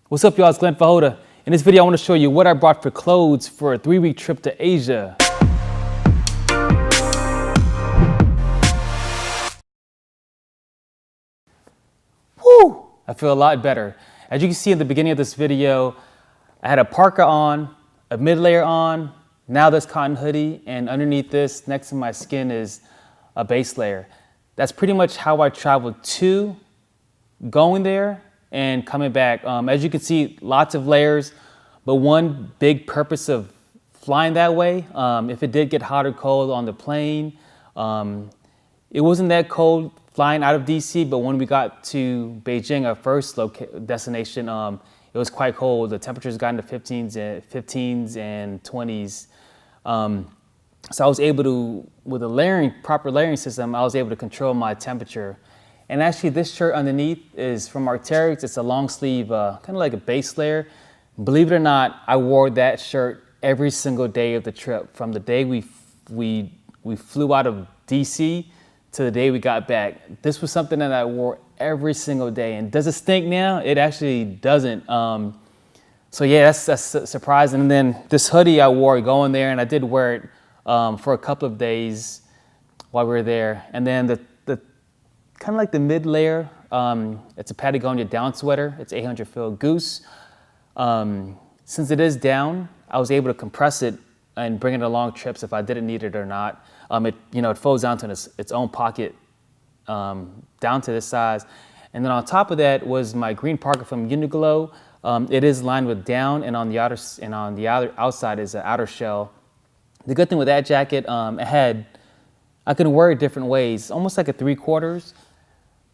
What's up, y'all? It's Glenn Fajota. In this video, I want to show you what I brought for clothes for a 3-week trip to Asia. Whew! I feel a lot better. As you can see in the beginning of this video, I had a parka on, a mid-layer on, now this cotton hoodie, and underneath this, next to my skin, is a base layer. That's pretty much how I traveled to going there and coming back. As you can see, lots of layers, but one big purpose of flying that way, if it did get hot or cold on the plane, it wasn't that cold flying out of DC, but when we got to Beijing, our first destination, it was quite cold. The temperatures got into 15s and 20s. So I was able to, with a proper layering system, I was able to control my temperature. And actually this shirt underneath is from Arc'teryx. It's a long sleeve, kind of like a base layer. Believe it or not, I wore that shirt every single day of the trip. From the day we flew out of DC to the day we got back. This was something that I wore every single day. And does it stink now? It actually doesn't. So yeah, that's surprising. And then this hoodie I wore going there, and I did wear it for a couple of days while we were there. And then the kind of like the mid layer, it's a Patagonia down sweater. It's 800 fill Goose. Since it is down, I was able to compress it and bring it on long trips if I didn't need it or not. It folds down to its own pocket, down to this size. And then on top of that was my green parka from Uniqlo. It is lined with down, and on the outside is an outer shell. The good thing with that jacket, I could wear it different ways, almost like a 3/4.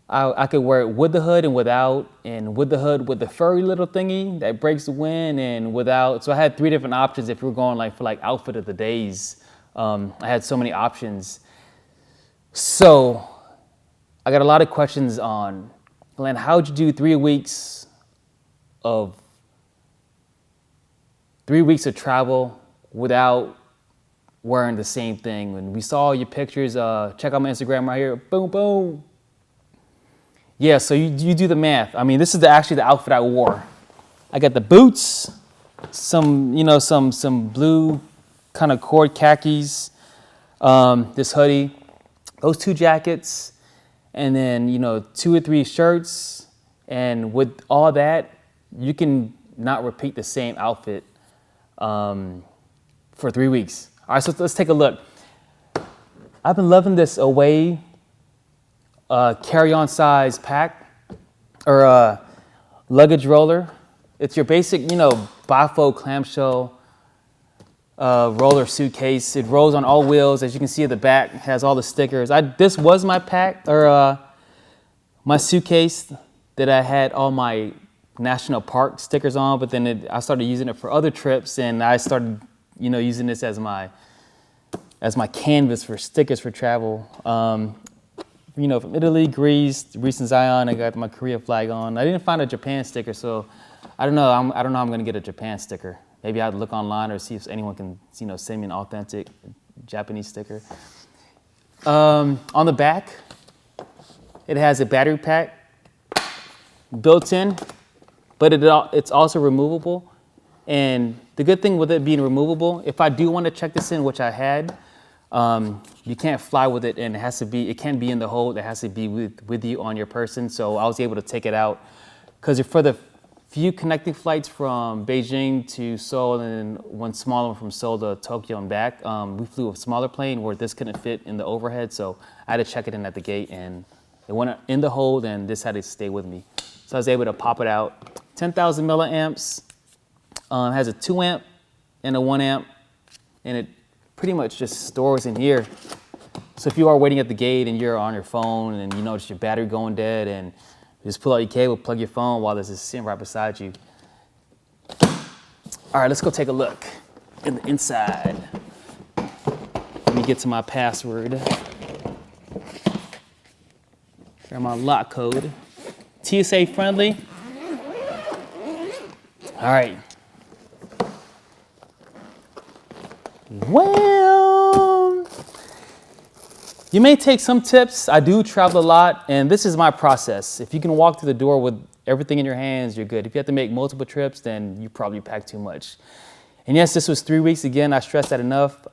I could wear it with the hood and without, and with the hood with the furry little thingy that breaks the wind, and without. So I had 3 different options if we were going for outfit of the days. I had so many options. So I got a lot of questions on, Glenn, how'd you do 3 weeks of travel without wearing the same thing? When we saw your pictures, check out my Instagram right here, boom, boom. Yeah, so you do the math. I mean, this is actually the outfit I wore. I got the boots, some blue kind of cord khakis, this hoodie, those 2 jackets, and then 2 or 3 shirts. And with all that, you can not repeat the same outfit for 3 weeks. All right, so let's take a look. I've been loving this Away carry-on size pack or luggage roller. It's your basic, bifold clamshell roller suitcase. It rolls on all wheels. As you can see at the back, it has all the stickers. This was my pack or my suitcase that I had all my national park stickers on, but then I started using it for other trips, and I started, using this as my canvas for stickers for travel. From Italy, Greece, recent Zion, I got my Korea flag on. I didn't find a Japan sticker, so I don't know. I don't know how I'm gonna get a Japan sticker. Maybe I'd look online or see if anyone can, send me an authentic Japanese sticker. On the back, it has a battery pack built in, but it's also removable. And the good thing with it being removable, if I do want to check this in, which I had, you can't fly with it, and it can't be in the hold. It has to be with you on your person. So I was able to take it out because for the few connecting flights from Beijing to Seoul and one smaller one from Seoul to Tokyo and back, we flew a smaller plane where this couldn't fit in the overhead. So I had to check it in at the gate, and it went in the hold, and this had to stay with me. So I was able to pop it out. 10,000 milliamps, has a 2 amp and a 1 amp, and it pretty much just stores in here. So if you are waiting at the gate and you're on your phone and you notice your battery going dead, and you just pull out your cable, plug your phone while this is sitting right beside you. All right, let's go take a look in the inside. Let me get to my password. Or my lock code. TSA friendly. All right. Well, you may take some tips. I do travel a lot, and this is my process. If you can walk through the door with everything in your hands, you're good. If you have to make multiple trips, then you probably pack too much. And yes, this was 3 weeks. Again, I stressed that enough.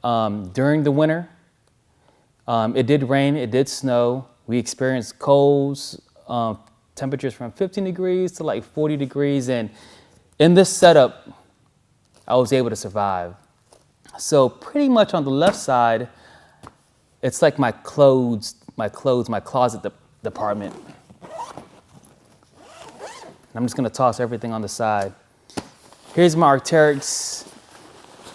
During the winter, it did rain, it did snow. We experienced colds, temperatures from 15 degrees to like 40 degrees. And in this setup, I was able to survive. So pretty much on the left side, it's like my closet department. I'm just gonna toss everything on the side. Here's my Arc'teryx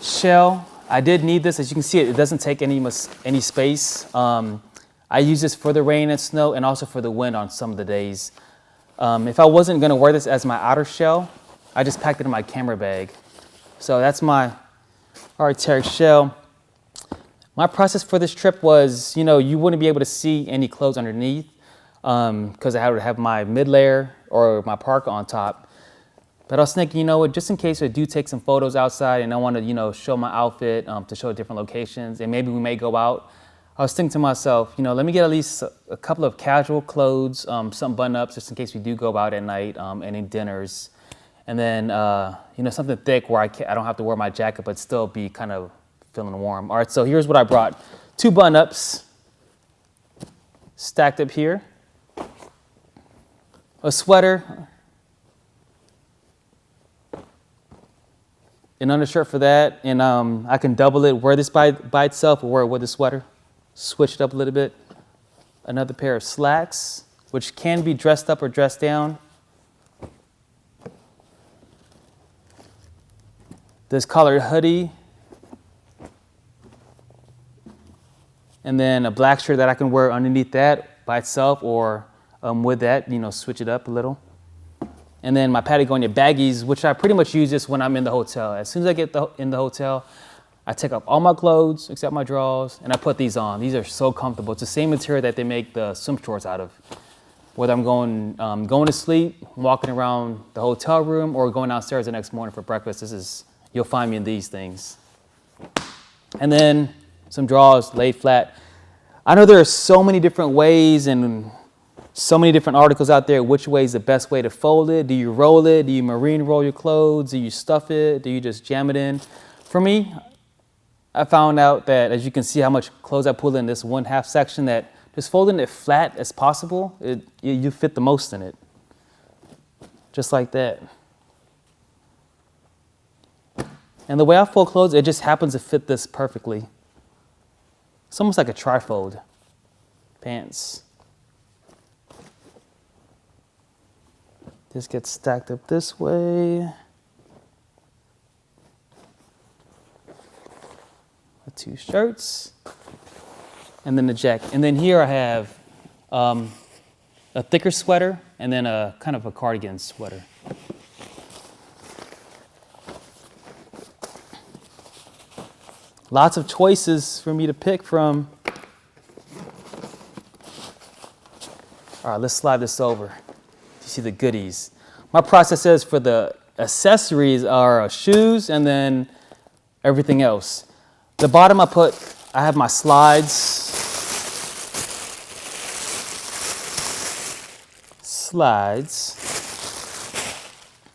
shell. I did need this. As you can see, it doesn't take any space. I use this for the rain and snow and also for the wind on some of the days. If I wasn't gonna wear this as my outer shell, I just packed it in my camera bag. So that's my Arc'teryx shell. My process for this trip was, you wouldn't be able to see any clothes underneath because I would have my mid layer or my parka on top. But I was thinking, just in case I do take some photos outside and I want to, show my outfit to show different locations and maybe we may go out, I was thinking to myself, let me get at least a couple of casual clothes, some button-ups just in case we do go out at night, any dinners. And then, something thick where I don't have to wear my jacket but still be kind of feeling warm. All right, so here's what I brought. 2 button-ups stacked up here. A sweater. An undershirt for that. And I can double it, wear this by itself or wear it with a sweater. Switch it up a little bit. Another pair of slacks, which can be dressed up or dressed down. This collared hoodie. And then a black shirt that I can wear underneath that by itself or with that, switch it up a little. And then my Patagonia baggies, which I pretty much use this when I'm in the hotel. As soon as I get in the hotel, I take off all my clothes except my drawers and I put these on. These are so comfortable. It's the same material that they make the swim shorts out of. Whether I'm going to sleep, walking around the hotel room, or going downstairs the next morning for breakfast, you'll find me in these things. And then some drawers laid flat. I know there are so many different ways and so many different articles out there. Which way is the best way to fold it? Do you roll it? Do you marine roll your clothes? Do you stuff it? Do you just jam it in? For me, I found out that, as you can see how much clothes I pull in this 1/2 section, that just folding it flat as possible, you fit the most in it. Just like that. And the way I fold clothes, it just happens to fit this perfectly. It's almost like a trifold pants. This gets stacked up this way. The 2 shirts. And then the jacket. And then here I have a thicker sweater and then a kind of a cardigan sweater. Lots of choices for me to pick from. All right, let's slide this over. You see the goodies. My process is for the accessories are shoes and then everything else. The bottom I have my slides.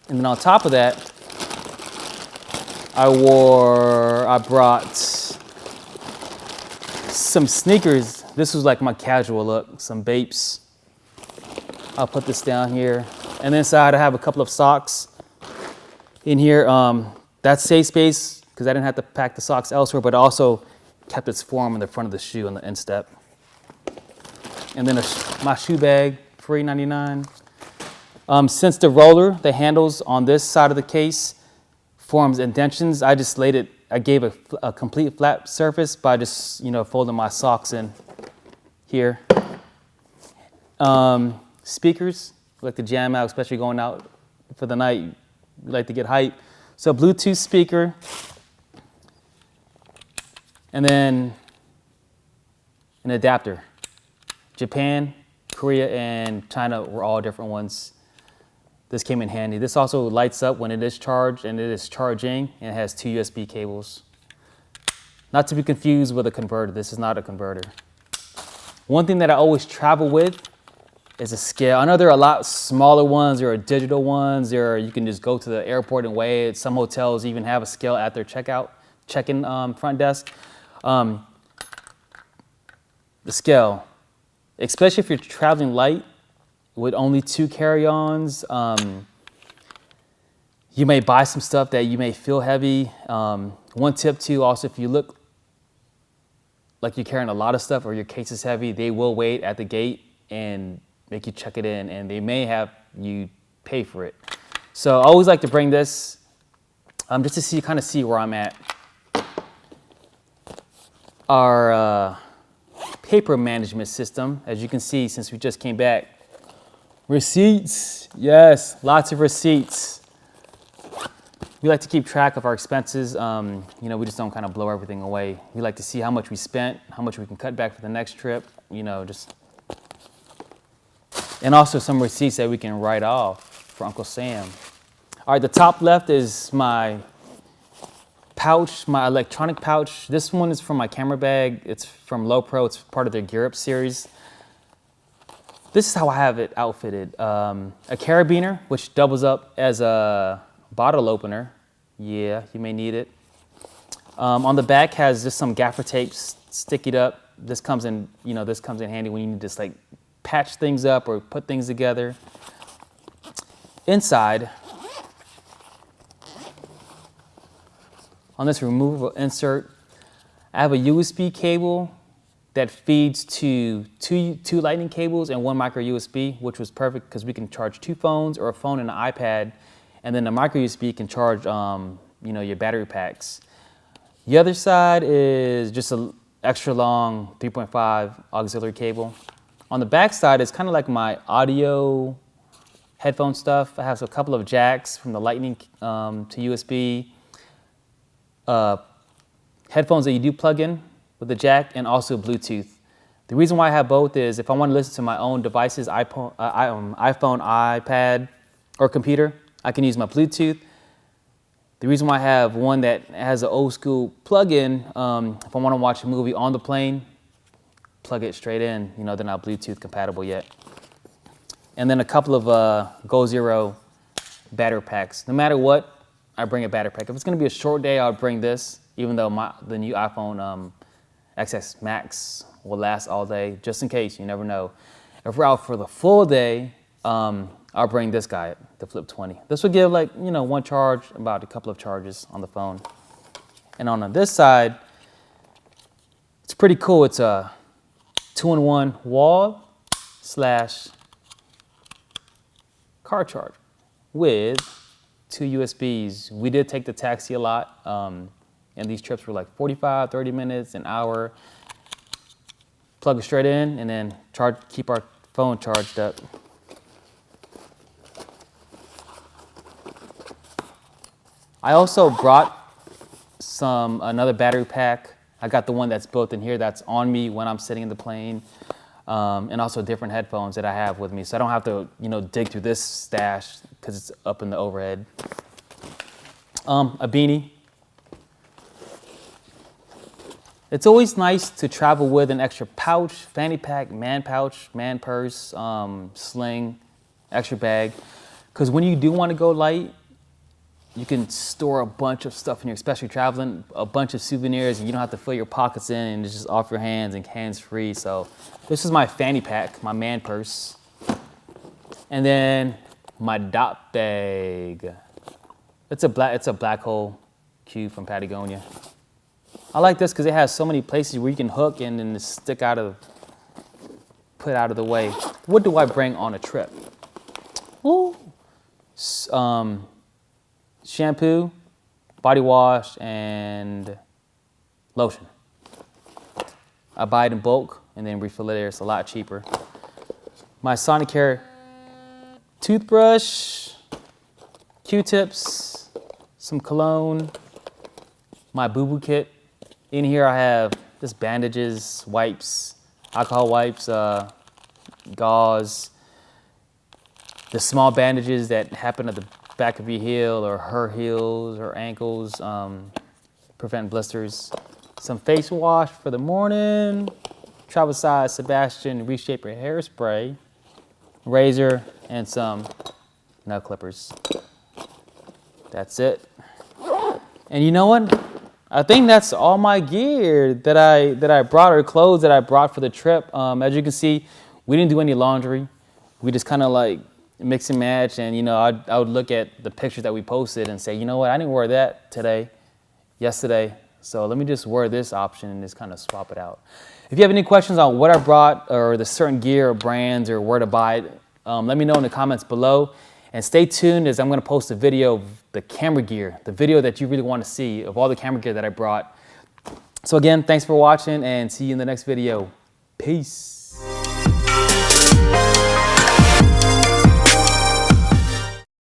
And then on top of that, I brought some sneakers. This was like my casual look, some Bapes. I'll put this down here. And inside I have a couple of socks in here. That saves space because I didn't have to pack the socks elsewhere, but it also kept its form in the front of the shoe on the instep. And then my shoe bag, $3.99. Since the roller, the handles on this side of the case forms indentions, I gave a complete flat surface by just, folding my socks in here. Speakers, like to jam out, especially going out for the night. You like to get hype. So Bluetooth speaker. And then an adapter. Japan, Korea, and China were all different ones. This came in handy. This also lights up when it is charged and it is charging, and it has 2 USB cables. Not to be confused with a converter. This is not a converter. One thing that I always travel with is a scale. I know there are a lot smaller ones. There are digital ones. You can just go to the airport and weigh it. Some hotels even have a scale at their check-in front desk. The scale, especially if you're traveling light with only 2 carry-ons, you may buy some stuff that you may feel heavy. One tip too, also, if you look like you're carrying a lot of stuff or your case is heavy, they will wait at the gate and make you check it in, and they may have you pay for it. So I always like to bring this just to kind of see where I'm at. Our paper management system, as you can see, since we just came back. Receipts, yes, lots of receipts. We like to keep track of our expenses. You know, we just don't kind of blow everything away. We like to see how much we spent, how much we can cut back for the next trip, you know, and also some receipts that we can write off for Uncle Sam. All right, the top left is my pouch, my electronic pouch. This one is from my camera bag. It's from Lowepro. It's part of their Gear Up series. This is how I have it outfitted. A carabiner, which doubles up as a bottle opener. Yeah, you may need it. On the back has just some gaffer tape stickied up. This comes in, you know, this comes in handy when you need to just like patch things up or put things together. Inside, on this removable insert, I have a USB cable that feeds to two lightning cables and 1 micro USB, which was perfect because we can charge 2 phones or a phone and an iPad, and then the micro USB can charge you know, your battery packs. The other side is just an extra long 3.5 auxiliary cable. On the back side, it's kind of like my audio headphone stuff. I have a couple of jacks from the lightning to USB. Headphones that you do plug in with the jack, and also Bluetooth. The reason why I have both is if I want to listen to my own devices, iPhone, iPad, or computer, I can use my Bluetooth. The reason why I have one that has an old school plug-in, if I want to watch a movie on the plane, plug it straight in. You know, they're not Bluetooth compatible yet. And then a couple of Go Zero battery packs. No matter what, I bring a battery pack. If it's going to be a short day, I'll bring this, even though the new iPhone XS Max will last all day, just in case, you never know. If we're out for the full day, I'll bring this guy, the Flip 20. This will give, like, you know, 1 charge, about a couple of charges on the phone. And on this side, it's pretty cool. It's a 2-in-1 wall / car charger with 2 USBs. We did take the taxi a lot, and these trips were like 45, 30 minutes, an hour. Plug it straight in and then keep our phone charged up. I also brought another battery pack. I got the one that's built in here that's on me when I'm sitting in the plane, and also different headphones that I have with me, so I don't have to, you know, dig through this stash because it's up in the overhead. A beanie. It's always nice to travel with an extra pouch, fanny pack, man pouch, man purse, sling, extra bag, because when you do want to go light, you can store a bunch of stuff in here, especially traveling, a bunch of souvenirs, and you don't have to fill your pockets in, and it's just off your hands and hands-free. So this is my fanny pack, my man purse. And then my dot bag. It's a black hole cube from Patagonia. I like this because it has so many places where you can hook and then put out of the way. What do I bring on a trip? Ooh. Shampoo, body wash, and lotion. I buy it in bulk and then refill it there. It's a lot cheaper. My Sonicare toothbrush, Q-tips, some cologne, my boo-boo kit. In here I have just bandages, wipes, alcohol wipes, gauze, the small bandages that happen at the back of your heel or her heels or ankles, prevent blisters. Some face wash for the morning, travel size Sebastian Reshaper hairspray, razor, and some nail clippers. That's it. And you know what? I think that's all my gear that I brought, or clothes that I brought for the trip. As you can see, we didn't do any laundry. We just kind of like mix and match, and you know, I would look at the pictures that we posted and say, you know what, I didn't wear that yesterday, so let me just wear this option and just kind of swap it out. If you have any questions on what I brought or the certain gear or brands or where to buy it, let me know in the comments below. And stay tuned, as I'm going to post a video of the camera gear, the video that you really want to see of all the camera gear that I brought. So again, thanks for watching, and see you in the next video. Peace.